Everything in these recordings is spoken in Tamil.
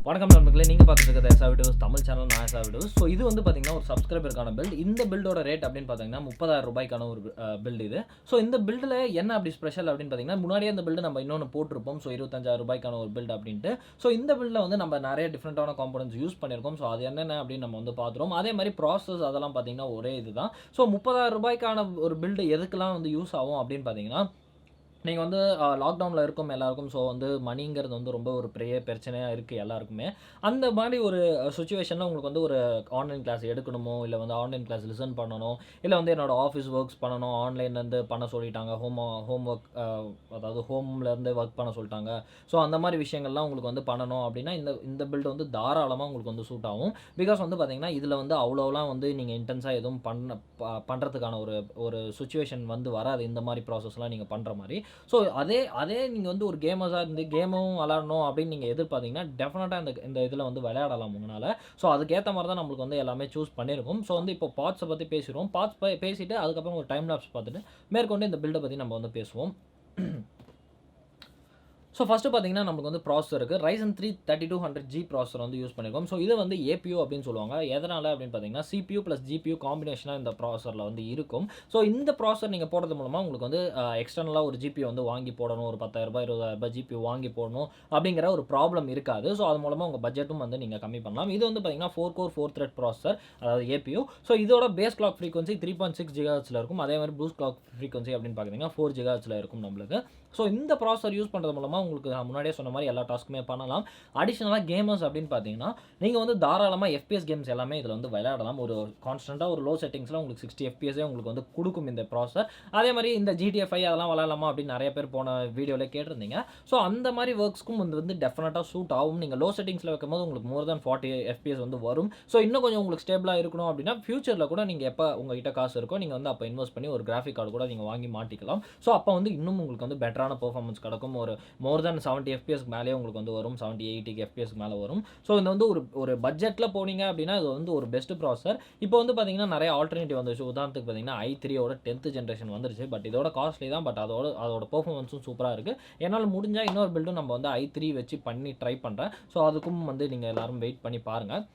வணக்கம் நண்பர்களே, நீங்கள் பார்த்துட்டு இருக்கிறது எஸ்ஆ வீடியோஸ் தமிழ் சேனல். நான் எஸ்ஆ வீடியோஸ். ஸோ இது வந்து பார்த்தீங்கன்னா ஒரு சப்ஸ்கிரைபருக்கான பில்ட். இந்த பில்டோட ரேட் அப்படின்னு பார்த்தீங்கன்னா 30,000 ரூபாய்க்கான ஒரு பில்ட் இது. ஸோ இந்த பில்டில் என்ன அப்படி ஸ்பெஷல் அப்படின்னு பார்த்தீங்கன்னா, முன்னாடியே இந்த பில்டு நம்ம இன்னொன்று போட்டிருப்போம். ஸோ 25,000 ரூபாய்க்கான ஒரு பில்ட் அப்படின்ட்டு. ஸோ இந்த பில்டில் வந்து நம்ம நிறைய டிஃப்ரெண்ட்டான காம்பனன்ட்ஸ் யூஸ் பண்ணியிருக்கோம். ஸோ அது என்னென்ன அப்படின்னு நம்ம வந்து பார்த்துருவோம். அதே மாதிரி ப்ராசஸ் அதெல்லாம் பார்த்தீங்கன்னா ஒரே இதுதான். ஸோ 30,000 ரூபாய்க்கான ஒரு பில்டு எதுக்கெல்லாம் வந்து யூஸ் ஆகும் அப்படின்னு பார்த்தீங்கன்னா, நீங்கள் வந்து லாக்டவுனில் இருக்கும் எல்லாருக்கும். ஸோ வந்து மணிங்கிறது வந்து ரொம்ப ஒரு பெரிய பிரச்சனையாக இருக்குது எல்லாருக்குமே. அந்த மாதிரி ஒரு சுச்சுவேஷனில் உங்களுக்கு வந்து ஒரு ஆன்லைன் கிளாஸ் எடுக்கணுமோ, இல்லை வந்து ஆன்லைன் கிளாஸ் லிசன் பண்ணணும், இல்லை வந்து என்னோடய ஆஃபீஸ் ஒர்க்ஸ் பண்ணணும், ஆன்லைன்லேருந்து பண்ண சொல்லிட்டாங்க, ஹோம் ஒர்க், அதாவது ஹோம்லேருந்து ஒர்க் பண்ண சொல்லிட்டாங்க. ஸோ அந்த மாதிரி விஷயங்கள்லாம் உங்களுக்கு வந்து பண்ணணும் அப்படின்னா இந்த பில்டு வந்து தாராளமாக உங்களுக்கு வந்து சூட் ஆகும். பிகாஸ் வந்து பார்த்தீங்கன்னா இதில் வந்து அவ்வளோலாம் வந்து நீங்கள் இன்டென்ஸாக எதுவும் பண்ணுறதுக்கான ஒரு சுச்சுவேஷன் வந்து வராது. இந்த மாதிரி ப்ராசஸ்லாம் நீங்கள் பண்ணுற மாதிரி. ஸோ அதே நீங்கள் வந்து ஒரு கேமர்ஸாக இருந்து கேமும் விளாடணும் அப்படின்னு நீங்கள் எதிர்பார்த்தீங்கன்னா டெஃபினட்டாக இந்த இதில் வந்து விளையாடலாம் உங்களால். ஸோ அதுக்கேற்ற மாதிரி தான் நம்மளுக்கு வந்து எல்லாமே சூஸ் பண்ணியிருக்கும். ஸோ வந்து இப்போ பார்ட்ஸை பற்றி பேசிடுவோம். பார்ட்ஸ் பேசிட்டு அதுக்கப்புறம் ஒரு டைம் லாப்ஸ் பார்த்துட்டு மேற்கொண்டு இந்த பில்டை பற்றி நம்ம வந்து பேசுவோம். ஸோ ஃபஸ்ட்டு பார்த்தீங்கன்னா நமக்கு வந்து ப்ராசஸர் இருக்குது. Ryzen 3 3200G ப்ராசஸர் வந்து யூஸ் பண்ணியிருக்கோம். ஸோ இது வந்து APU அப்படின்னு சொல்லுவாங்க. எதனால் அப்படின்னு பார்த்தீங்கன்னா CPU + GPU காம்பினேஷனாக இந்த ப்ராசஸரில் வந்து இருக்கும். ஸோ இந்த ப்ராசஸர் நீங்கள் போடுறது மூலமாக உங்களுக்கு வந்து எக்ஸ்டர்னலாக ஒரு GPU வந்து வாங்கி போடணும், ஒரு 10,000 20,000 GPU வாங்கி போடணும் அப்படிங்கிற ஒரு ப்ராப்ளம் இருக்காது. ஸோ அது மூலமாக உங்கள் பட்ஜெட்டும் வந்து நீங்கள் கம்மி பண்ணலாம். இது வந்து பார்த்தீங்கன்னா 4 கோர் 4 த்ரெட் ப்ராசஸர், அதாவது APU. ஸோ இதோட பேஸ் கிளாக் ஃப்ரீக்வன்சி 3.6 GHz இருக்கும். அதே மாதிரி பூஸ்ட் கிளாக் ஃப்ரீக்வன்சி அப்படின்னு பார்த்தீங்கன்னா 4 GHz இருக்கும் நம்மளுக்கு. ஸோ இந்த ப்ராசஸர் யூஸ் பண்ணுறது மூலமாக உங்களுக்கு நான் முன்னாடியே சொன்ன மாதிரி எல்லா டாஸ்க்குமே பண்ணலாம். அடிஷனலாக கேமர்ஸ் அப்படின்னு பார்த்தீங்கன்னா நீங்கள் வந்து தாராளமாக FPS கேம்ஸ் எல்லாமே இதில் வந்து விளையாடலாம். ஒரு கான்ஸ்டண்ட்டாக ஒரு லோ செட்டிங்ஸில் உங்களுக்கு 60 FPS உங்களுக்கு வந்து கொடுக்கும் இந்த ப்ராசஸர். அதே மாதிரி இந்த GTA 5 அதெல்லாம் விளையாடலாமா அப்படின்னு நிறைய பேர் போன வீடியோவில் கேட்டிருந்தீங்க. ஸோ அந்த மாதிரி ஒர்க்ஸ்க்கும் வந்து டெஃபினட்டாக சூட் ஆகும். நீங்கள் லோ செட்டிங்ஸில் வைக்கும்போது உங்களுக்கு மோர் தென் 40 FPS வந்து வரும். ஸோ இன்னும் கொஞ்சம் உங்களுக்கு ஸ்டேபிளாக இருக்கணும் அப்படின்னா ஃபியூச்சரில் கூட நீங்கள் எப்போ உங்கள்கிட்ட காசு இருக்கோ நீங்கள் வந்து அப்போ இன்வெஸ்ட் பண்ணி ஒரு கிராஃபிக் கார்டு கூட நீங்கள் வாங்கி மாட்டிக்கலாம். ஸோ அப்போ வந்து இன்னும் உங்களுக்கு வந்து பெட்டரான பெர்ஃபார்மன்ஸ் கிடைக்கும். ஒரு மோர் தென் 70 FPS மேலே உங்களுக்கு வந்து வரும். 70-80 FPS மேலே வரும். ஸோ இது வந்து ஒரு பட்ஜெட்டில் போனீங்க அப்படின்னா இது வந்து ஒரு பெஸ்ட் ப்ராசஸர். இப்போ வந்து பார்த்தீங்கன்னா நிறைய ஆல்டர்னேட்டிவ் வந்துச்சு. உதாரணத்துக்கு பார்த்தீங்கன்னா i3யோட 10th ஜென்ரேஷன் வந்துருச்சு. பட் இதோட காஸ்ட்லி தான். பட் அதோட பெர்ஃபார்மன்ஸும் சூப்பராக இருக்குது. என்னால் முடிஞ்சால் இன்னொரு பில்டும் நம்ம வந்து i3 வச்சு பண்ணி ட்ரை பண்ணுறேன். ஸோ அதுக்கும் வந்து நீங்கள் எல்லாரும் வெயிட் பண்ணி பாருங்கள்.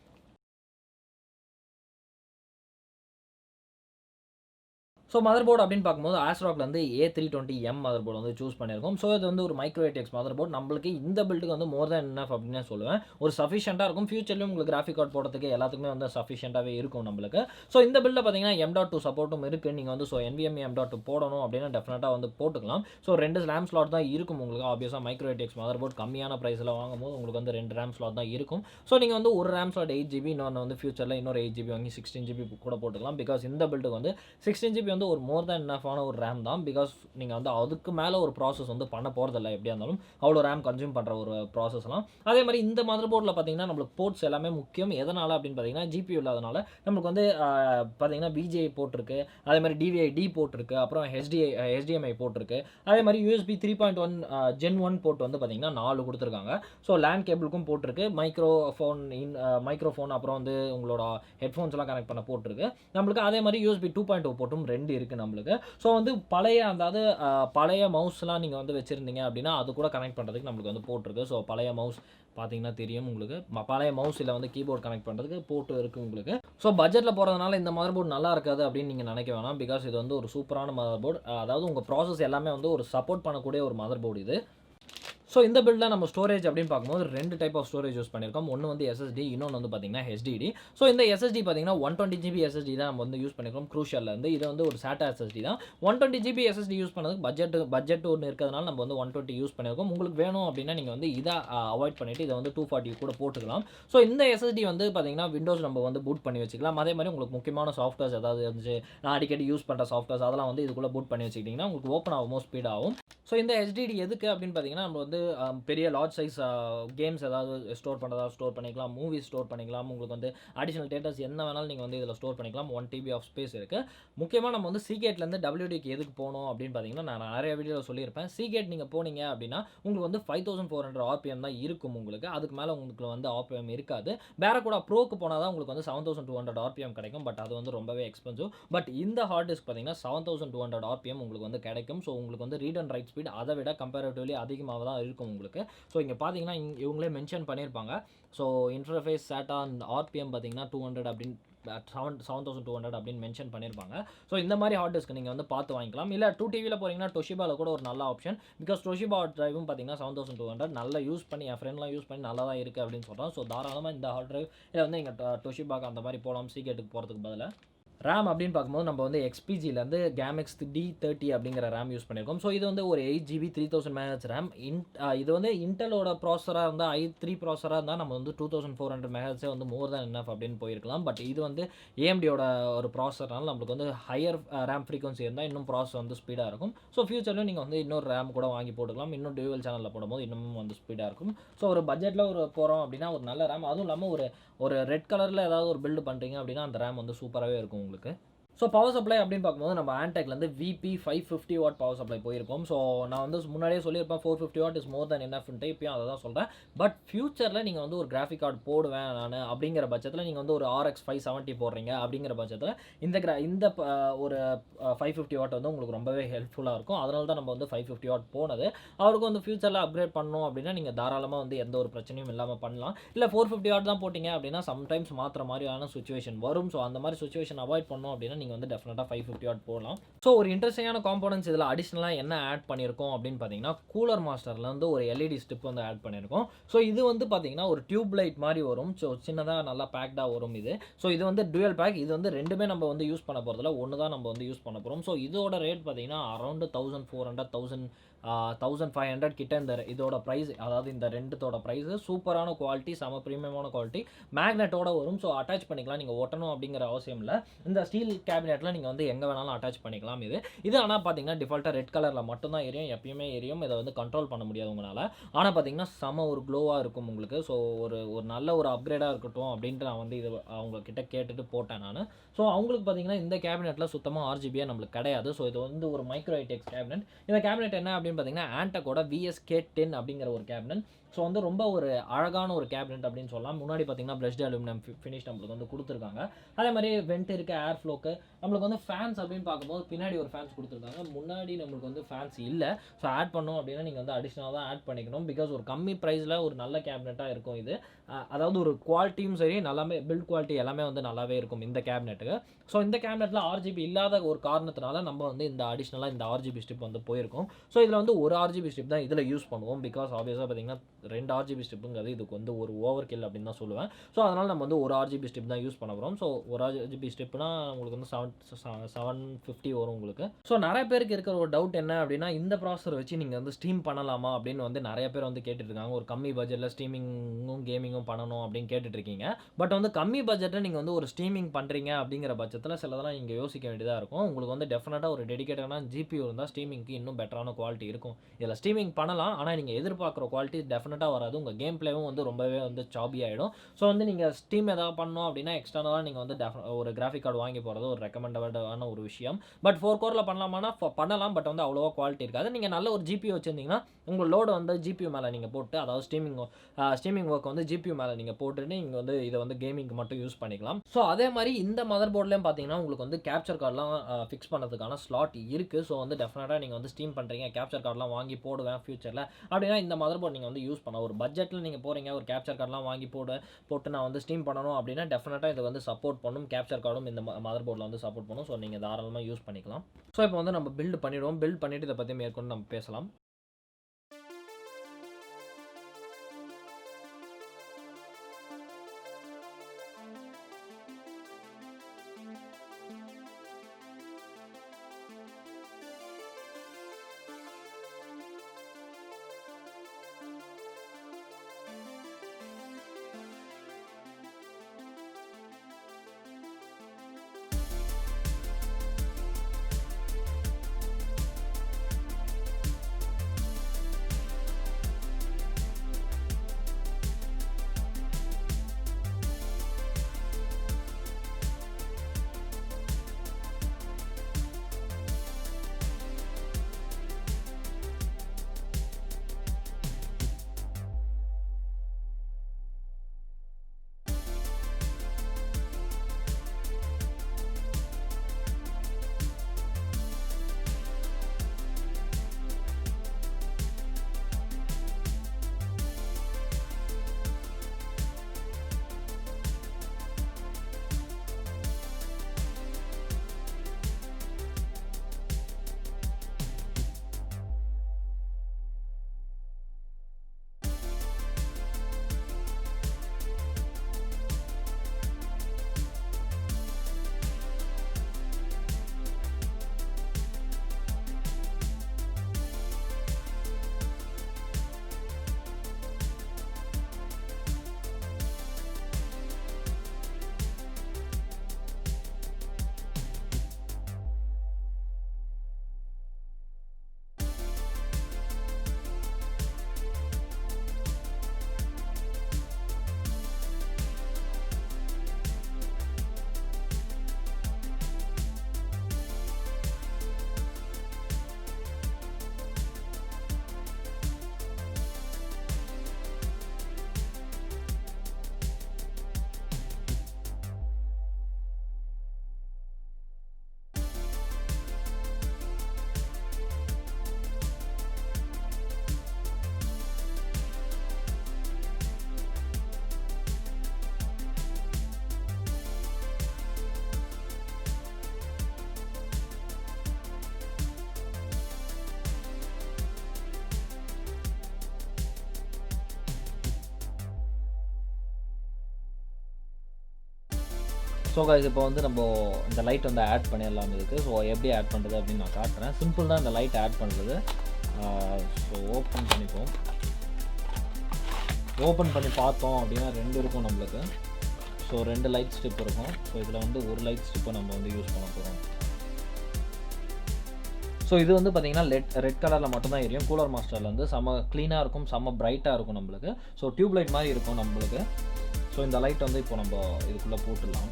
ஸோ மதர் போர்டு அப்படின்னு பார்க்கும்போது ஆஸ்ட்ராக்ல வந்து A320M மதர் போர்டு வந்து சூஸ் பண்ணியிருக்கோம். ஸோ இது வந்து ஒரு மைக்ரோ ATX மதர் போர்டு. நம்மளுக்கு இந்த பில்டுக்கு வந்து மோர் தென் எனஃப் அப்படின்னு சொல்லுவேன். ஒரு சஃபிஷியண்டாக இருக்கும். ஃபியூச்சர்லையும் உங்களுக்கு கிராஃபிக் கார்டு போடுறதுக்கு எல்லாத்துக்குமே வந்து சஃபிஷியண்டாகவே இருக்கும் நம்மளுக்கு. ஸோ இந்த பில்டில் பார்த்தீங்கன்னா M.2 சப்போர்ட்டும் இருக்குது. நீங்கள் வந்து NVMe M.2 போடணும் அப்படின்னா டெஃபினட்டாக வந்து போட்டுக்கலாம். ஸோ 2 RAM ஸ்லாட் தான் இருக்கும் உங்களுக்கு. ஆப்வியஸாக மைக்ரோ ATX மதர் போர்டு கம்மியான ப்ரைஸில் வாங்கும்போது உங்களுக்கு வந்து 2 RAM ஸ்லாட் தான் இருக்கும். ஸோ நீங்கள் வந்து ஒரு RAM ஸ்லாட் 8GB, இன்னொன்று வந்து ஃபியூச்சரில் இன்னொரு 8GB வாங்கி 16GB கூட போட்டுக்கலாம். பிகாஸ் இந்த பில்டுக்கு வந்து 16GB வந்து ஒரு மோர் தென் எனஃபான ஒரு ரேம் தான். பிகாஸ் நீங்கள் வந்து அதுக்கு மேலே ஒரு ப்ராசஸ் வந்து பண்ண போகிறதில்ல. எப்படியா இருந்தாலும் அவ்வளோ ரேம் கன்சியூம் பண்ணுற ஒரு ப்ராசஸ்லாம். அதே மாதிரி இந்த மதர் போர்டில் பார்த்தீங்கன்னா நம்மளுக்கு போர்ட்ஸ் எல்லாமே முக்கியம். எதனால் அப்படின்னு பார்த்தீங்கன்னா GPU இல்லாதனால நம்மளுக்கு வந்து பார்த்தீங்கன்னா VGA போட்டிருக்கு, அதே மாதிரி DVI-D போட்டிருக்கு, அப்புறம் HDMI போட்டிருக்கு, அதே மாதிரி USB 3.1 Gen 1 போர்ட் வந்து பார்த்தீங்கன்னா 4 கொடுத்துருக்காங்க. ஸோ லேண்ட் கேபிளுக்கும் போட்டிருக்கு, மைக்ரோஃபோன் அப்புறம் வந்து உங்களோட ஹெட்ஃபோன்ஸ்லாம் கனெக்ட் பண்ண போட்டிருக்கு நம்மளுக்கு. அதே மாதிரி USB 2.0 போர்ட்டும் 2 இருக்குது நம்மளுக்கு. ஸோ வந்து பழைய மவுஸ்லாம் நீங்கள் வந்து வச்சுருந்தீங்க அப்படின்னா அது கூட கனெக்ட் பண்ணுறதுக்கு நம்மளுக்கு வந்து போட்டிருக்கு. ஸோ பழைய மவுஸ் பார்த்தீங்கன்னா தெரியும் உங்களுக்கு. பழைய மவுஸ் இல்லை வந்து கீபோர்டு கனெக்ட் பண்ணுறதுக்கு போட்டு இருக்குது உங்களுக்கு. ஸோ பட்ஜெட்டில் போகிறதுனால இந்த மதர் போர்டு நல்லா இருக்காது அப்படின்னு நீங்கள் நினைக்க வேணாம். பிகாஸ் இது வந்து ஒரு சூப்பரான மதர் போர்டு. அதாவது உங்கள் ப்ராசஸ் எல்லாமே வந்து ஒரு சப்போர்ட் பண்ணக்கூடிய ஒரு மதர் போர்டு இது. ஸோ இந்த பில்டில் நம்ம ஸ்டோரேஜ் அப்படின்னு பார்க்கும்போது 2 டைப் ஆஃப் ஸ்டோரேஜ் யூஸ் பண்ணியிருக்கோம். ஒன்று வந்து SSD, இன்னொன்று வந்து பார்த்தீங்கன்னா HDD. ஸோ இந்த SSD பார்த்தீங்கன்னா 120GB SSD தான் நம்ம வந்து யூஸ் பண்ணியிருக்கோம் க்ரூஷியல்லேருந்து. இது வந்து ஒரு SATA SSD தான். 120GB SSD யூஸ் பண்ணதுக்கு பட்ஜெட் ஒன்று இருக்கிறதுனால நம்ம வந்து 120 யூஸ் பண்ணியிருக்கோம். உங்களுக்கு வேணும் அப்படின்னா நீங்கள் வந்து இதை அவாய்ட் பண்ணிவிட்டு இதை வந்து 240 கூட போட்டுக்கலாம். ஸோ இந்த SSD வந்து பார்த்தீங்கன்னா விண்டோஸ் நம்ம வந்து பூட் பண்ணி வச்சுக்கலாம். அதே மாதிரி உங்களுக்கு முக்கியமான சாஃப்ட்வேர்ஸ் ஏதாவது இருந்துச்சு, நான் அடிக்கடி யூஸ் பண்ணுற சாஃப்ட்வேர்ஸ் அதெல்லாம் வந்து இதுக்குள்ளே பூட் பண்ணி வச்சுக்கிட்டிங்கன்னா உங்களுக்கு ஓப்பன் ஆகும், ஸ்பீட் ஆகும். ஸோ இந்த HDD எதுக்கு அப்படின்னு பார்த்தீங்கன்னா நம்ம வந்து பெரிய லார்ஜ் சைஸ் கேம்ஸ் ஏதாவது ஸ்டோர் பண்ணுறதா ஸ்டோர் பண்ணிக்கலாம், மூவிஸ் ஸ்டோர் பண்ணிக்கலாம். உங்களுக்கு வந்து அடிஷனல் டேட்டாஸ் என்ன வேணாலும் நீங்கள் வந்து இதில் ஸ்டோர் பண்ணிக்கலாம். 1 TB ஆஃப் ஸ்பேஸ் இருக்குது. முக்கியமாக நம்ம வந்து Seagateலேருந்து WDக்கு எதுக்கு போகணும் அப்படின்னு பார்த்தீங்கன்னா நான் நிறைய வீடியோவில் சொல்லியிருப்பேன். Seagate நீங்கள் போனீங்க அப்படின்னா உங்களுக்கு வந்து 5400 RPM தான் இருக்கும் உங்களுக்கு. அதுக்கு மேலே உங்களுக்கு வந்து RPM இருக்காது. Barracuda ப்ரோக்கு போனால் தான் உங்களுக்கு வந்து 7200 RPM கிடைக்கும். பட் அது வந்து ரொம்பவே எக்ஸ்பென்சிவ். பட் இந்த ஹார்ட் டிஸ்க் பார்த்தீங்கன்னா 7200 RPM உங்களுக்கு வந்து கிடைக்கும். ஸோ உங்களுக்கு வந்து ரீட் அண்ட் ரைட் ஸ்பீட் அதை விட கம்பேரிட்டிவ்லி அதிகமாக தான் இருக்கும் உங்களுக்கு. ஸோ இங்கே பார்த்தீங்கன்னா இவங்களே மென்ஷன் பண்ணியிருப்பாங்க. So interface SATA and RPM பார்த்தீங்கன்னா 200 அப்படின்னு 7200 அப்படின்னு மென்ஷன் பண்ணியிருப்பாங்க. ஸோ இந்த மாதிரி ஹார்ட் டிஸ்க் நீங்கள் வந்து பார்த்து வாங்கிக்கலாம். இல்லை 2TVயில் போகிறீங்கன்னா டொஷிபாவில் கூட ஒரு நல்ல ஆப்ஷன். பிகாஸ் டொஷிபா டிரைவும் பார்த்தீங்கன்னா 7200 நல்லா யூஸ் பண்ணி என் ஃப்ரெண்ட்லாம் யூஸ் பண்ணி நல்லா தான் இருக்குது அப்படின்னு சொல்கிறோம். ஸோ தாராளமாக இந்த ஹார்ட் டிரைவ் இல்லை வந்து எங்கள் டொஷிபாக்கு அந்த மாதிரி போகலாம், சீகேட்டுக்கு போகிறதுக்கு பதிலாக. ரேம் அப்படின்னு பார்க்கும்போது நம்ம வந்து XPGலேருந்து கேமெக்ஸ் D30 அப்படிங்கிற ரேம் யூஸ் பண்ணியிருக்கோம். ஸோ இது வந்து ஒரு 8GB 3000 MHz ரேம். இது வந்து இன்டெலோட ப்ராசராக இருந்தால் i3 ப்ராசராக இருந்தால் நம்ம வந்து 2400 MHz வந்து மோர் தேன் என்னஃப் அப்படின்னு போயிருக்கலாம். பட் இது வந்து AMDயோட ஒரு ப்ராசர்னால நம்மளுக்கு வந்து ஹையர் ரேம் ஃப்ரீக்வன்சி இருந்தால் இன்னும் ப்ராசஸ் வந்து ஸ்பீடாக இருக்கும். ஸோ ஃபியூச்சரில் நீங்கள் வந்து இன்னொரு ரேம் கூட வாங்கி போட்டுக்கலாம். இன்னும் டியூவல் சேனலில் போடும்போது இன்னமும் வந்து ஸ்பீடாக இருக்கும். ஸோ ஒரு பட்ஜெட்டில் போகிறோம் அப்படின்னா ஒரு நல்ல ரேம், அதுவும் இல்லாமல் ஒரு ரெட் கலரில் ஏதாவது ஒரு பில்டு பண்ணுறீங்க அப்படின்னா அந்த ரேம் வந்து சூப்பராகவே இருக்கும் உங்களுக்கு. ஸோ பவர் சப்ளை அப்படின்னு பார்க்கும்போது நம்ம ஆன்டெக்லேருந்து VP 550 வாட் பவர் சப்ளை போயிருக்கோம். ஸோ நான் வந்து முன்னாடியே சொல்லியிருப்பேன் 450 வாட் இஸ் மோர் தென் என்னஃப்ன்ட்டு, இப்பயும் அதை தான் சொல்கிறேன். பட் ஃபியூச்சரில் நீங்கள் வந்து ஒரு கிராஃபிக் கார்டு போடுவேன் நான் அப்படிங்கிற பட்சத்தில் நீங்கள் வந்து ஒரு RX 570 போடுறீங்க அப்படிங்கிற பட்சத்தில் இந்த ஒரு 550 வாட் வந்து உங்களுக்கு ரொம்பவே ஹெல்ப்ஃபுல்லாக இருக்கும். அதனால தான் நம்ம வந்து 550 வாட் போனது. அவருக்கு வந்து ஃபியூச்சரில் அப்கிரேட் பண்ணணும் அப்படின்னா நீங்கள் தாராளமாக வந்து எந்த ஒரு பிரச்சனையும் இல்லாமல் பண்ணலாம். இல்லை 450 வாட் தான் போட்டிங்க அப்படின்னா சம்டைம்ஸ் மாற்றுற மாதிரியான சுச்சுவேஷன் வரும். ஸோ அந்த மாதிரி சுச்சுவேஷன் அவாய்ட் பண்ணோம் அப்படின்னா நீங்கள் வந்து டெஃபினட்டாக 550 வாட் போகலாம். ஸோ ஒரு இன்ட்ரெஸ்டிங்கான காம்போனன்ட்ஸ் இதில் அடிஷ்னலாக என்ன ஆட் பண்ணியிருக்கோம் அப்படின்னு பார்த்தீங்கன்னா கூலர் மாஸ்டரில் வந்து ஒரு LED ஸ்டிப் வந்து ஆட் பண்ணியிருக்கோம். ஸோ இது வந்து பார்த்தீங்கன்னா ஒரு டியூப் லைட் மாதிரி வரும். ஸோ சின்னதாக நல்லா பேக்டாக வரும் இது. ஸோ இது வந்து டுவல் பேக். இது வந்து ரெண்டுமே நம்ம வந்து யூஸ் பண்ண போகிறதில்ல, ஒன்று தான் நம்ம வந்து யூஸ் பண்ண போகிறோம். ஸோ இதோட ரேட் பார்த்தீங்கன்னா அரௌண்ட் 1400 1500 கிட்ட இதோட ப்ரைஸ், அதாவது இந்த ரெண்டுத்தோட ப்ரைஸ். சூப்பரான குவாலிட்டி, செம ப்ரீமியமான குவாலிட்டி, மேக்னெட்டோட வரும். ஸோ அட்டாச் பண்ணிக்கலாம், நீங்கள் ஒட்டணும் அப்படிங்கிற அவசியம் இல்லை. இந்த ஸ்டீல் கேபினெட்டில் நீங்கள் வந்து எங்கே வேணாலும் அட்டாச் பண்ணிக்கலாம். இது ஆனால் பார்த்தீங்கன்னா டிஃபால்ட்டாக ரெட் கலரில் மட்டும்தான் எரியும், எப்பயுமே எரியும். இதை வந்து கண்ட்ரோல் பண்ண முடியாது உங்களால். ஆனால் பார்த்தீங்கன்னா செம ஒரு க்ளோவாக இருக்கும் உங்களுக்கு. ஸோ ஒரு நல்ல ஒரு அப்கிரேடாக இருக்கட்டும் அப்படின்ட்டு நான் வந்து இது அவங்கக்கிட்ட கேட்டுட்டு போட்டேன் நான். ஸோ அவங்களுக்கு பார்த்தீங்கன்னா இந்த கேபினெட்டில் சுத்தமாக RGB நம்மளுக்கு கிடையாது. ஸோ இது வந்து ஒரு மைக்ரோ ஐடெக்ஸ் கேபினெட். இந்த கேபினெட் என்ன அப்படின்னு பார்த்தீங்கன்னா ஆன்டெக்கோட VSK10 அப்படிங்கிற ஒரு கேபினெட். ஸோ வந்து ரொம்ப ஒரு அழகான ஒரு கேபினெட் அப்படின்னு சொல்லலாம். முன்னாடி பார்த்தீங்கன்னா பிரஷ்டு அலுமினியம் ஃபினிஷ் நம்மளுக்கு வந்து கொடுத்துருக்காங்க. அதே மாதிரி வெண்ட் இருக்குது, ஏர் ஃப்ளோக்கு. நம்மளுக்கு வந்து ஃபேன்ஸ் அப்படின்னு பார்க்கும்போது பின்னாடி ஒரு ஃபேன்ஸ் கொடுத்துருக்காங்க, முன்னாடி நம்மளுக்கு வந்து ஃபேன்ஸ் இல்லை. ஸோ ஆட் பண்ணோம் அப்படின்னா நீங்கள் வந்து அடிஷ்னலாக தான் ஆட் பண்ணிக்கணும். பிகாஸ் ஒரு கம்மி ப்ரைஸில் ஒரு நல்ல கேபினெட்டாக இருக்கும் இது. அதாவது ஒரு குவாலிட்டியும் சரி, நல்லாவே பில்ட் குவாலிட்டி எல்லாமே வந்து நல்லாவே இருக்கும் இந்த கேபினெட்டுக்கு. ஸோ இந்த கேபினெட்டில் RGB இல்லாத ஒரு காரணத்தினால நம்ம வந்து இந்த அடிஷ்னலாக இந்த RGB ஸ்ட்ரிப் வந்து போயிருக்கும். ஸோ இதில் வந்து ஒரு RGB ஸ்ட்ரிப் தான் இதில் யூஸ் பண்ணுவோம். பிகாஸ் ஆப்வியஸாக பார்த்தீங்கன்னா 2 RGB ஸ்ட்ரிப்புங்கிறது இதுக்கு வந்து ஒரு ஓவர் கில் அப்படின்னு தான் சொல்லுவேன். ஸோ அதனால் நம்ம வந்து ஒரு RGB ஸ்ட்ரிப் தான் யூஸ் பண்ண போகிறோம். ஸோ ஒரு RGB ஸ்ட்ரிப்னா உங்களுக்கு வந்து 750 வரும் உங்களுக்கு. ஸோ நிறைய பேருக்கு இருக்கிற ஒரு டவுட் என்ன அப்படின்னா, இந்த ப்ராசஸர் வச்சு நீங்கள் வந்து ஸ்ட்ரீம் பண்ணலாமா அப்படின்னு வந்து நிறைய பேர் வந்து கேட்டுட்ருக்காங்க. ஒரு கம்மி பட்ஜெட்டில் ஸ்ட்ரீமிங்கும் கேமிங்கும் பண்ணணும் அப்படின்னு கேட்டுட்ருக்கீங்க. பட் வந்து கம்மி பட்ஜெட்டில் நீங்கள் வந்து ஒரு ஸ்ட்ரீமிங் பண்ணுறீங்க அப்படிங்கிற பட்சத்தில் சிலதெல்லாம் நீங்கள் யோசிக்க வேண்டியதாக இருக்கும். உங்களுக்கு வந்து டெஃபினட்டாக ஒரு டெடிகேட்டடான GPU இருந்தால் ஸ்ட்ரீமிங்க்கு இன்னும் பெட்டரான குவாலிட்டி இருக்கும். இதில் ஸ்ட்ரீமிங் பண்ணலாம், ஆனால் நீங்கள் எதிர்பார்க்குற குவாலிட்டி டெஃபினட்டாக வராது. உங்கள் கேம் பிளேவும் வந்து ரொம்பவே வந்து சாபி ஆகிடும். ஸோ வந்து நீங்கள் ஸ்ட்ரீம் எதாவது பண்ணோம் அப்படின்னா எக்ஸ்டர்னலாக நீங்கள் வந்து ஒரு கிராஃபிக் கார்டு வாங்கி போகிறது ஒரு ரெக்கமெண்டடான ஒரு விஷயம். பட் 4 கோரில் பண்ணலாமான்னா பண்ணலாம். பட் வந்து அவ்வளோவா குவாலிட்டி இருக்காது. நீங்கள் நல்ல ஒரு GPU வச்சுருந்தீங்கன்னா உங்கள் லோடு வந்து GPU மேலே நீங்கள் போட்டு, அதாவது ஸ்ட்ரீமிங் ஒர்க் வந்து GPU மேலே நீங்கள் போட்டுட்டு நீங்கள் வந்து இதை வந்து கேமிங்க்கு மட்டும் யூஸ் பண்ணிக்கலாம். ஸோ அதே மாதிரி இந்த மதர் போர்ட்லேயும் பார்த்தீங்கன்னா உங்களுக்கு வந்து கேப்சர் கார்டெலாம் ஃபிக்ஸ் பண்ணுறதுக்கான ஸ்லாட் இருக்குது. ஸோ வந்து டெஃபினட்டாக நீங்கள் வந்து ஸ்ட்ரீம் பண்ணுறீங்க, கேப்சர் கார்டெலாம் வாங்கி போடுவேன் ஃபியூச்சரில் அப்படின்னா இந்த மதர் போர்ட் நீங்கள் வந்து யூஸ் பண்ணலாம். ஒரு பட்ஜெட்டில் நீங்கள் போகிறீங்க, ஒரு கேப்சர் கார்டெலாம் வாங்கி போட்டு நான் வந்து ஸ்ட்ரீம் பண்ணணும் அப்படின்னா டெஃபினட்டாக இது வந்து சப்போர்ட் பண்ணும். கேப்சர் கார்டும் இந்த மதர் போர்டில் வந்து சப்போர்ட் பண்ணும். ஸோ நீங்கள் தாராளமாக யூஸ் பண்ணிக்கலாம். ஸோ இப்போ வந்து நம்ம பில்ட் பண்ணிவிடுவோம். பில்ட் பண்ணிவிட்டு இதை பற்றி மேற்கொண்டு நம்ம பேசலாம். ஸோ கைஸ் இப்போ வந்து நம்ம இந்த லைட் வந்து ஆட் பண்ணிடலாம் இருக்குது. ஸோ எப்படி ஆட் பண்ணுறது அப்படின்னு நான் காட்டுறேன். சிம்பிள் தான் இந்த லைட் ஆட் பண்ணுறது. ஸோ ஓப்பன் பண்ணிப்போம். ஓப்பன் பண்ணி பார்த்தோம் அப்படின்னா 2 இருக்கும் நம்மளுக்கு. ஸோ 2 லைட் ஸ்ட்ரிப் இருக்கும். ஸோ இதில் வந்து ஒரு லைட் ஸ்ட்ரிப்பை நம்ம வந்து யூஸ் பண்ண போகிறோம். ஸோ இது வந்து பார்த்திங்கன்னா ரெட் கலரில் மட்டும்தான் எரியும். கூலர் மாஸ்டரில் வந்து செம்ம க்ளீனாக இருக்கும், செம்ம ப்ரைட்டாக இருக்கும் நம்மளுக்கு. ஸோ டியூப் லைட் மாதிரி இருக்கும் நம்மளுக்கு. ஸோ இந்த லைட் வந்து இப்போ நம்ம இதுக்குள்ளே போட்டுடலாம்.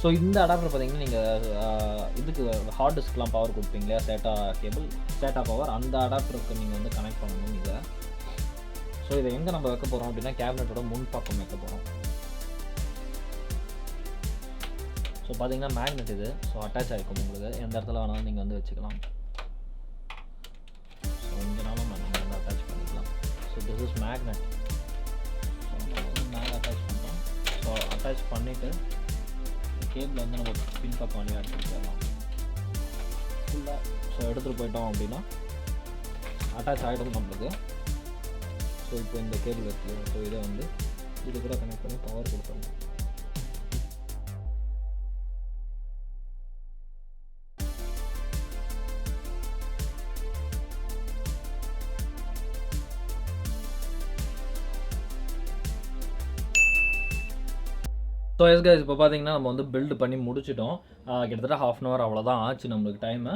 ஸோ இந்த அடாப்டர் பார்த்திங்கன்னா நீங்கள் இதுக்கு ஹார்ட் டிஸ்க்லாம் பவர் கொடுப்பீங்களா, சேட்டா கேபிள், சேட்டா பவர், அந்த அடாப்டருக்கு நீங்கள் வந்து கனெக்ட் பண்ணணும் இதை. ஸோ இதை எங்கே நம்ம வைக்க போகிறோம் அப்படின்னா கேபினட்டோட முன் பக்கம் வைக்க போகிறோம். ஸோ பார்த்தீங்கன்னா மேக்னெட் இது. ஸோ அட்டாச் ஆகிருக்கும் உங்களுக்கு, எந்த இடத்துல வேணாலும் நீங்கள் வந்து வச்சுக்கலாம். ஸோ இங்கே நாளும் நீங்கள் வந்து அட்டாச் பண்ணிக்கலாம். So this is magnet. So நம்ம வந்து மேலே அட்டாச் பண்ணுறோம். ஸோ அட்டாச் பண்ணிவிட்டு கேபிள் வந்து நம்ம பின்பக்கம் வழியாக எடுத்துகிட்டு போயிடலாம் ஃபுல்லாக. ஸோ எடுத்துகிட்டு போயிட்டோம் அப்படின்னா அட்டாச் ஆகிடும் நம்மளுக்கு. ஸோ இப்போ இந்த கேபிள் இருக்குது. ஸோ இதை வந்து இது கூட கனெக்ட் பண்ணி பவர் கொடுத்துடலாம். ஸோ எஸ் கைஸ் இப்போ பார்த்தீங்கன்னா நம்ம வந்து பில்டு பண்ணி முடிச்சிட்டோம். கிட்டத்தட்ட 1/2 hour அவ்வளோதான் ஆச்சு நம்மளுக்கு டைமு.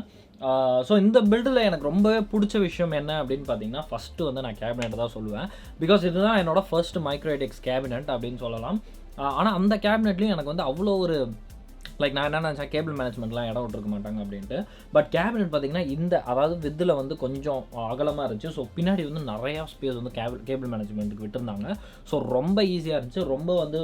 ஸோ இந்த பில்டில் எனக்கு ரொம்பவே பிடிச்ச விஷயம் என்ன அப்படின்னு பார்த்தீங்கன்னா, ஃபஸ்ட்டு வந்து நான் கேபினெட் தான் சொல்லுவேன். பிகாஸ் இதுதான் என்னோடய ஃபர்ஸ்ட் மைக்ரோஎடிக்ஸ் கேபினெட் அப்படின்னு சொல்லலாம். ஆனால் அந்த கேபினெட்லேயும் எனக்கு வந்து அவ்வளோ ஒரு லைக் நான் என்ன நினச்சேன், கேபிள் மேனேஜ்மெண்ட்லாம் இடம் விட்டுருக்க மாட்டாங்க அப்படின்ட்டு. பட் கேபினெட் பார்த்திங்கன்னா இந்த அதாவது வித்தில் வந்து கொஞ்சம் அகலமாக இருந்துச்சு. ஸோ பின்னாடி வந்து நிறையா ஸ்பேஸ் வந்து கேபிள் மேனேஜ்மெண்ட்டுக்கு விட்டுருந்தாங்க. ஸோ ரொம்ப ஈஸியாக இருந்துச்சு. ரொம்ப வந்து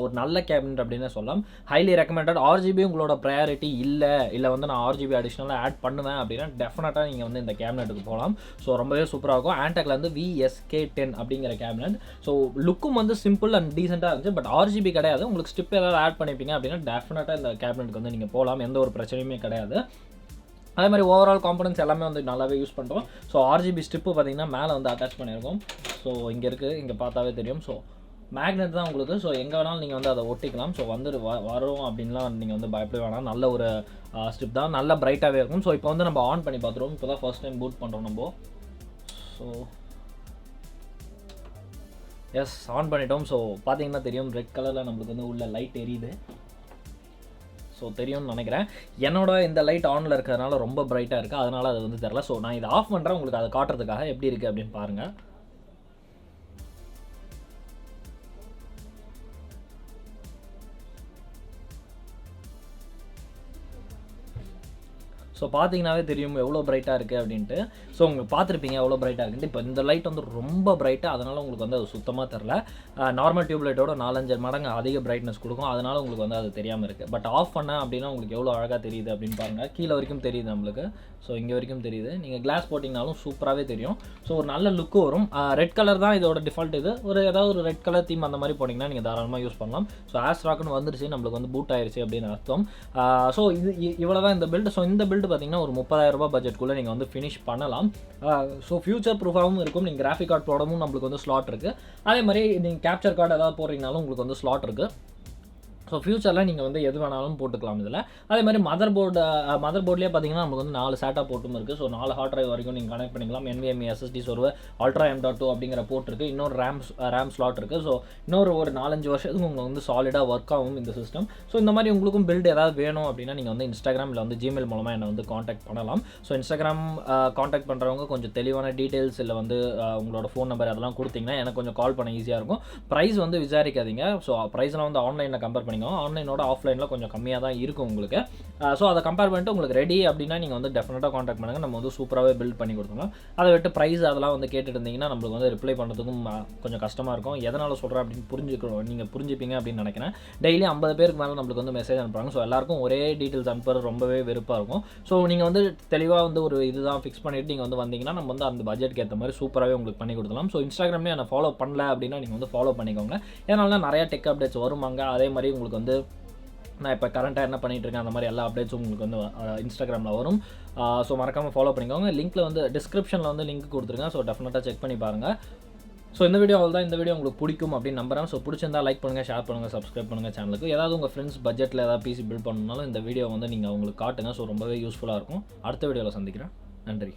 ஒரு நல்ல கேபினெட் அப்படின்னு சொல்லலாம். Highly recommended. RGB உங்களோட ப்ரையாரிட்டி இல்லை வந்து நான் RGB அடிஷ்னலாக ஆட் பண்ணுவேன் அப்படின்னா டெஃபினட்டாக நீங்கள் வந்து இந்த கேபினெட்டுக்கு போகலாம். ஸோ ரொம்பவே சூப்பராக இருக்கும். ஆன்டெக்கில் வந்து VSK10 அப்படிங்கிற கேபினெட். ஸோ லுக்கும் வந்து சிம்பிள் அண்ட் டீசெண்டாக இருந்துச்சு. பட் RGB கிடையாது. உங்களுக்கு ஸ்டிப் ஏதாவது ஆட் பண்ணிப்பீங்க அப்படின்னா டெஃபினட்டாக இந்த கேபினெட்டுக்கு வந்து நீங்கள் போகலாம். எந்த ஒரு பிரச்சனையுமே கிடையாது. அதே மாதிரி ஓவரால் காம்பனன்ட்ஸ் எல்லாமே வந்து நல்லாவே யூஸ் பண்ணுறோம். ஸோ RGB ஸ்ட்ரிப்பு பார்த்திங்கன்னா மேலே வந்து அட்டாச் பண்ணியிருக்கோம். ஸோ இங்கே இருக்குது, இங்கே பார்த்தாவே தெரியும். ஸோ மேக்னெட் தான் உங்களுக்கு. ஸோ எங்கே வேணாலும் நீங்கள் வந்து அதை ஒட்டிக்கலாம். ஸோ வந்து வரும் அப்படின்லாம் நீங்கள் வந்து பயப்பட வேணாம். நல்ல ஒரு ஸ்ட்ரிப் தான், நல்ல பிரைட்டாகவே இருக்கும். ஸோ இப்போ வந்து நம்ம ஆன் பண்ணி பார்த்துருவோம். இப்போ தான் ஃபர்ஸ்ட் டைம் பூட் பண்ணுறோம் நம்ம. ஸோ எஸ் ஆன் பண்ணிட்டோம். ஸோ பார்த்தீங்கன்னா தெரியும், ரெட் கலரில் நம்மளுக்கு வந்து உள்ள லைட் எரியுது. ஸோ தெரியும்னு நினைக்கிறேன். என்னோட இந்த லைட் ஆனில் இருக்கிறதுனால ரொம்ப பிரைட்டாக இருக்குது, அதனால் அது வந்து தெரில. ஸோ நான் இதை ஆஃப் பண்ணுறேன் உங்களுக்கு அதை காட்டுறதுக்காக எப்படி இருக்குது அப்படின்னு பாருங்கள். ஸோ பார்த்தீங்கன்னாவே தெரியும் எவ்வளோ பிரைட்டாக இருக்குது அப்படின்ட்டு. ஸோ உங்களுக்கு பார்த்துருப்பீங்க எவ்வளோ பிரைட்டாக இருக்குன்ட்டு. இப்போ இந்த லைட் வந்து ரொம்ப பிரைட்டாக, அதனால் உங்களுக்கு வந்து அது சுத்தமாக தெரில. நார்மல் டியூப் லைட்டோட 4-5 மடங்கு அதிக பிரைட்னஸ் கொடுக்கும். அதனால் உங்களுக்கு வந்து அது தெரியாமல் இருக்குது. பட் ஆஃப் பண்ணேன் அப்படின்னா உங்களுக்கு எவ்வளோ அழகாக தெரியுது அப்படின்னு பாருங்கள். கீழே வரைக்கும் தெரியுது நம்மளுக்கு. ஸோ இங்கே வரைக்கும் தெரியுது. நீங்கள் கிளாஸ் போட்டிங்கனாலும் சூப்பராகவே தெரியும். ஸோ ஒரு நல்ல லுக்கு வரும். ரெட் கலர் தான் இதோட டிஃபால்ட். இது ஏதாவது ஒரு ரெட் கலர் தீம் அந்த மாதிரி போட்டிங்கன்னா நீங்கள் தாராளமாக யூஸ் பண்ணலாம். ஸோ ஆஸ்ட்ராக்னு வந்துருச்சு, நம்மளுக்கு வந்து பூட் ஆயிடுச்சு அப்படின்னு அர்த்தம். ஸோ இது இவ்வளோ தான் இந்த பில்டு. ஸோ இந்த பில்டு பார்த்தீங்கன்னா ஒரு 30,000 ரூபாய் பட்ஜெட்குள்ளே நீங்கள் வந்து ஃபினிஷ் பண்ணலாம். ஸோ ஃபியூச்சர் ப்ரூஃபாகவும் இருக்கும். நீங்கள் கிராஃபிக் கார்டு போடவும் நம்மளுக்கு வந்து ஸ்லாட் இருக்குது. அதே மாதிரி நீங்கள் கேப்சர் கார்டு ஏதாவது போடுறீங்கனாலும் உங்களுக்கு வந்து ஸ்லாட் இருக்குது. ஸோ ஃபியூச்சரில் நீங்கள் வந்து எது வேணாலும் போட்டுக்கலாம் இதில். அதே மாதிரி மதர் போர்ட்லேயே பார்த்தீங்கன்னா நமக்கு வந்து 4 சேட்டா போர்ட்டும் இருக்குது. ஸோ 4 ஹார்ட் டிரைவ் வரைக்கும் நீங்கள் கனெக்ட் பண்ணிக்கலாம். NVMe SSD server Ultra M.2 அப்படிங்கிற போர்ட் இருக்குது. இன்னொரு ரேம் ஸ்லாட் இருக்குது. ஸோ இன்னொரு ஒரு 4-5 வருஷத்துக்கு உங்களுக்கு வந்து சாலிடாக ஒர்க் ஆகும் இந்த சிஸ்டம். ஸோ இந்த மாதிரி உங்களுக்கும் பில்டு ஏதாவது வேணும் அப்படின்னா நீங்கள் வந்து Instagram இல்லை வந்து Gmail மூலமாக என்னை வந்து காண்டாக்ட் பண்ணலாம். ஸோ Instagram காண்டாக்ட் பண்ணுறவங்க கொஞ்சம் தெளிவான டீட்டெயில்ஸ் இல்லை வந்து உங்களோட ஃபோன் நம்பர் அதெல்லாம் கொடுத்தீங்கன்னா எனக்கு கொஞ்சம் கால் பண்ண ஈஸியாக இருக்கும். ப்ரைஸ் வந்து விசாரிக்காதீங்க. ஸோ ப்ரைஸ்லாம் வந்து ஆன்லைனில் கம்பேர் பண்ணி ஆன்லைனோட ஆஃப்லைனில் கொஞ்சம் கம்மியாக தான் இருக்கும் உங்களுக்கு. ஸோ அதை கம்பேர் பண்ணிட்டு உங்களுக்கு ரெடி அப்படின்னா நீங்கள் வந்து டெஃபினட்டாக காண்டாக்ட் பண்ணுங்கள். நம்ம வந்து சூப்பராகவே பில்ட் பண்ணி கொடுத்துருவோம். அதை விட்டு ப்ரைஸ் அதெல்லாம் வந்து கேட்டுட்டு இருந்தீங்கன்னா நம்மளுக்கு வந்து ரிப்ளை பண்ணுறதுக்கும் கொஞ்சம் கஷ்டமாக இருக்கும். எதனால் சொல்கிறேன் அப்படின்னு நீங்கள் புரிஞ்சுப்பீங்க அப்படின்னு நினைக்கிறேன். டெய்லி 50 பேருக்கு மேலே நம்மளுக்கு வந்து மெசேஜ் அனுப்புறாங்க. ஸோ எல்லாருக்கும் ஒரே டீட்டெயில்ஸ் அனுப்புறது ரொம்பவே வெறுப்பாக இருக்கும். ஸோ நீங்கள் வந்து தெளிவாக வந்து ஒரு இதுதான் ஃபிக்ஸ் பண்ணிவிட்டு நீங்கள் வந்து வந்தீங்கன்னா நம்ம வந்து அந்த பட்ஜெட்க்கு ஏற்ற மாதிரி சூப்பராகவே உங்களுக்கு பண்ணி கொடுக்கலாம். ஸோ Instagramலேயே என்னை ஃபாலோ பண்ணல அப்படின்னா நீங்கள் வந்து ஃபாலோ பண்ணிக்கோங்க. ஏன்னால நிறையா டெக் அப்டேட்ஸ் வருவாங்க. அதே மாதிரி உங்களுக்கு வந்து நான் இப்போ கரண்ட்டாக என்ன பண்ணிகிட்டு இருக்கேன் அந்த மாதிரி எல்லா அப்டேட்ஸும் உங்களுக்கு வந்து இன்ஸ்டாகிராமில் வரும். ஸோ மறக்காமல் ஃபாலோ பண்ணிக்கோங்க. லிங்க்கில் வந்து டிஸ்கிரிப்ஷனில் வந்து லிங்க் கொடுத்துருங்க. ஸோ டெஃபினட்டாக செக் பண்ணி பாருங்கள். ஸோ இந்த வீடியோ அவ்வளோதான். இந்த வீடியோ உங்களுக்கு பிடிக்கும் அப்படின்னு நம்புறேன். ஸோ பிடிச்சிருந்தா லைக் பண்ணுங்கள், ஷேர் பண்ணுங்கள், சப்ஸ்கிரைப் பண்ணுங்கள் சேனலுக்கு. ஏதாவது உங்கள் ஃப்ரெண்ட்ஸ் பட்ஜெட்டில் ஏதாவது பிசி பில்ட் பண்ணணும்னாலும் இந்த வீடியோ வந்து நீங்கள் அவங்களுக்கு காட்டுங்க. ஸோ ரொம்பவே யூஸ்ஃபுல்லாக இருக்கும். அடுத்த வீடியோவில் சந்திக்கிறேன். நன்றி.